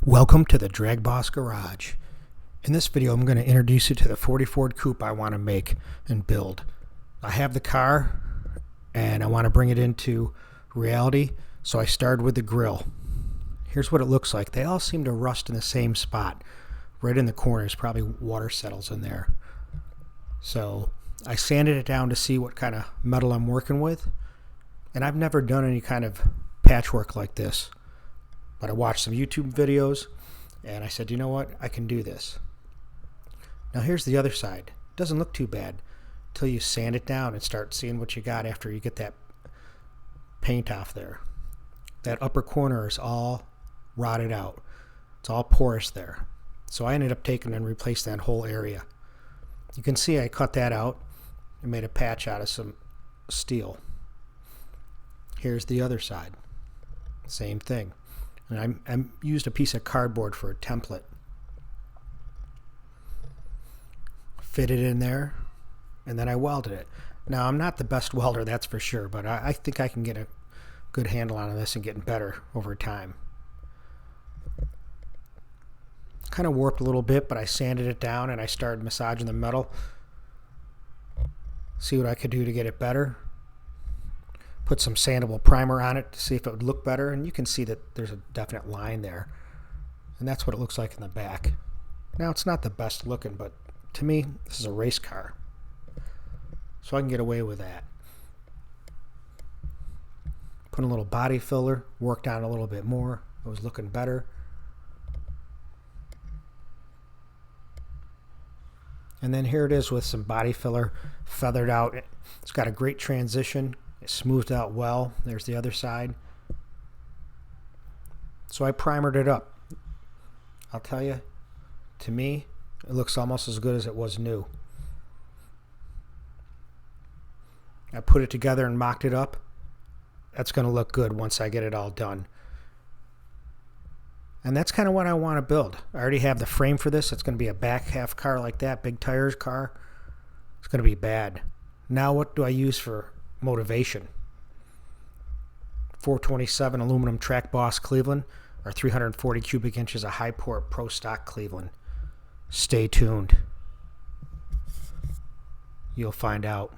Welcome to the DragBoss Garage. In this video I'm going to introduce you to the Ford Coupe I want to make and build. I have the car and I want to bring it into reality, so I started with the grille. Here's what it looks like. They all seem to rust in the same spot, right in the corners. Probably water settles in there. So I sanded it down to see what kind of metal I'm working with, and I've never done any kind of patchwork like this. But I watched some YouTube videos and I said, you know what, I can do this. Now here's the other side. It doesn't look too bad until you sand it down and start seeing what you got after you get that paint off there. That upper corner is all rotted out. It's all porous there. So I ended up taking and replacing that whole area. You can see I cut that out and made a patch out of some steel. Here's the other side. Same thing. And I used a piece of cardboard for a template. Fit it in there, and then I welded it. Now, I'm not the best welder, that's for sure, but I think I can get a good handle on this and getting better over time. Kind of warped a little bit, but I sanded it down and I started massaging the metal. See what I could do to get it better. Put some sandable primer on it to see if it would look better, and you can see that there's a definite line there, and that's what it looks like in the back. Now, it's not the best looking, but to me this is a race car, so I can get away with that. Put a little body filler, worked on a little bit more. It was looking better. And then here it is with some body filler feathered out. It's got a great transition. It smoothed out well. There's the other side. So I primered it up. I'll tell you, to me, it looks almost as good as it was new. I put it together and mocked it up. That's going to look good once I get it all done. And that's kind of what I want to build. I already have the frame for this. It's going to be a back half car like that, big tires car. It's going to be bad. Now what do I use for motivation? 427 aluminum DragBoss Cleveland, or 340 cubic inches of high port pro stock Cleveland. Stay tuned. You'll find out.